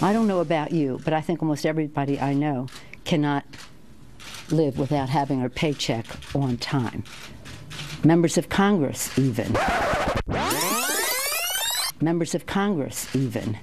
I don't know about you, but I think almost everybody I know cannot live without having her paycheck on time. Members of Congress, even. Members of Congress, even.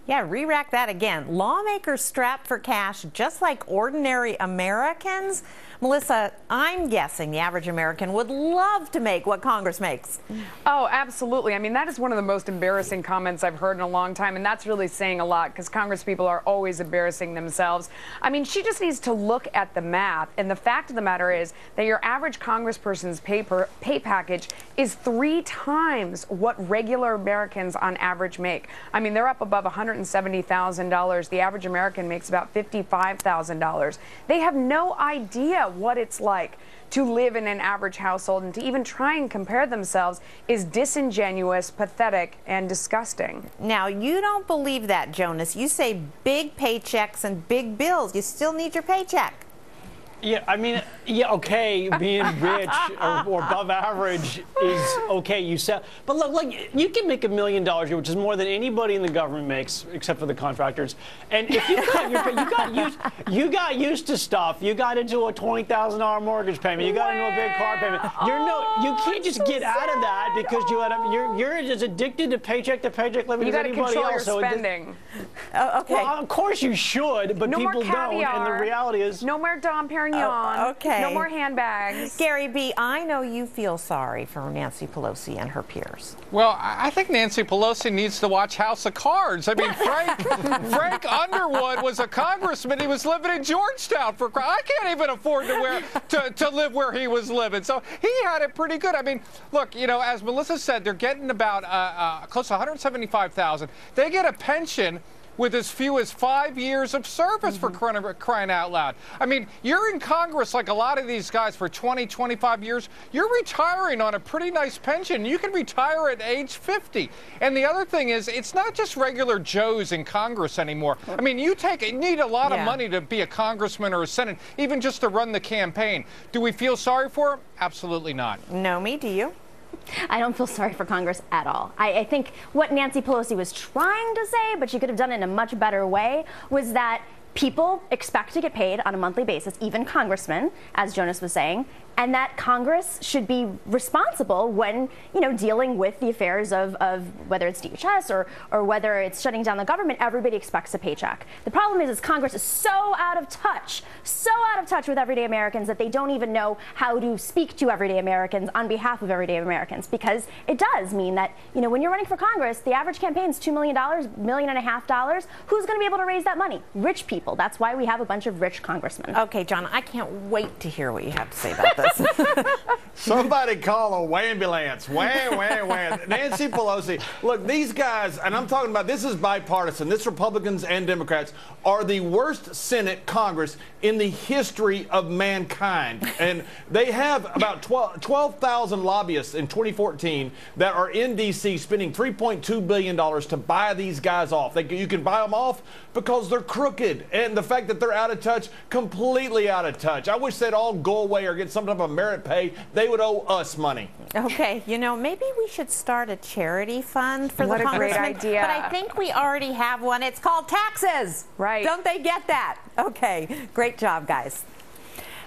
Yeah, re-rack that again. Lawmakers strapped for cash just like ordinary Americans. Melissa, I'm guessing the average American would love to make what Congress makes. Oh, absolutely. I mean, that is one of the most embarrassing comments I've heard in a long time, and that's really saying a lot because Congress people are always embarrassing themselves. I mean, she just needs to look at the math, and the fact of the matter is that your average congressperson's pay package is 3 times what regular Americans on average make. I mean, they're up above $170,000. The average American makes about $55,000. They have no idea what it's like to live in an average household, and to even try and compare themselves is disingenuous, pathetic, and disgusting. Now, you don't believe that, Jonas. You say big paychecks and big bills. You still need your paycheck. Yeah, I mean, yeah, okay, being rich or above average is okay. You said, but look, you can make $1 million a year, which is more than anybody in the government makes, except for the contractors. And if you you got used to stuff. You got into a $20,000 mortgage payment. You got into a big car payment. You can't just get out of that because you're as addicted to paycheck living as anybody else. You got to control your spending. Okay. Well, of course you should, but no people don't. And the reality is, no more Dom Perignon. Okay. No more handbags. Gary B., I know you feel sorry for Nancy Pelosi and her peers. Well, I think Nancy Pelosi needs to watch House of Cards. I mean, Frank Underwood was a congressman. He was living in Georgetown. I can't even afford to live where he was living. So he had it pretty good. I mean, look, you know, as Melissa said, they're getting about close to $175,000. They get a pension with as few as 5 years of service, for crying out loud. I mean, you're in Congress like a lot of these guys for 20, 25 years. You're retiring on a pretty nice pension. You can retire at age 50. And the other thing is, it's not just regular Joes in Congress anymore. I mean, you need a lot of money to be a congressman or a senator, even just to run the campaign. Do we feel sorry for him? Absolutely not. Nomi, do you? I don't feel sorry for Congress at all. I think what Nancy Pelosi was trying to say, but she could have done it in a much better way, was that people expect to get paid on a monthly basis, even congressmen, as Jonas was saying, and that Congress should be responsible when, you know, dealing with the affairs of whether it's DHS or whether it's shutting down the government. Everybody expects a paycheck. The problem is Congress is so out of touch with everyday Americans that they don't even know how to speak to everyday Americans on behalf of everyday Americans, because it does mean that, you know, when you're running for Congress, the average campaign is $2 million, $1.5 million. Who's going to be able to raise that money? Rich people. That's why we have a bunch of rich congressmen. Okay, John, I can't wait to hear what you have to say about this. Somebody call a wambulance. Wham. Nancy Pelosi. Look, these guys, and I'm talking about, this is bipartisan. This Republicans and Democrats are the worst Senate Congress in the history of mankind. And they have about 12,000 lobbyists in 2014 that are in D.C. spending $3.2 billion to buy these guys off. You can buy them off because they're crooked. And the fact that they're out of touch, completely out of touch. I wish they'd all go away or get some type of merit pay. They would owe us money. Okay, you know, maybe we should start a charity fund for the congressmen. What a great idea. But I think we already have one. It's called taxes. Right. Don't they get that? Okay, great job, guys.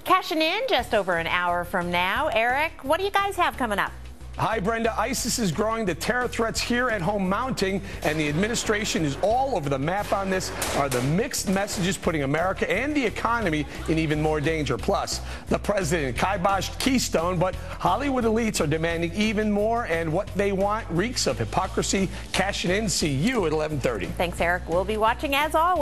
Cashing in just over an hour from now. Eric, what do you guys have coming up? Hi, Brenda. ISIS is growing, the terror threats here at home mounting, and the administration is all over the map on this. Are the mixed messages putting America and the economy in even more danger? Plus, the president kiboshed Keystone, but Hollywood elites are demanding even more, and what they want reeks of hypocrisy. Cashing in. See you at 11:30. Thanks, Eric. We'll be watching as always.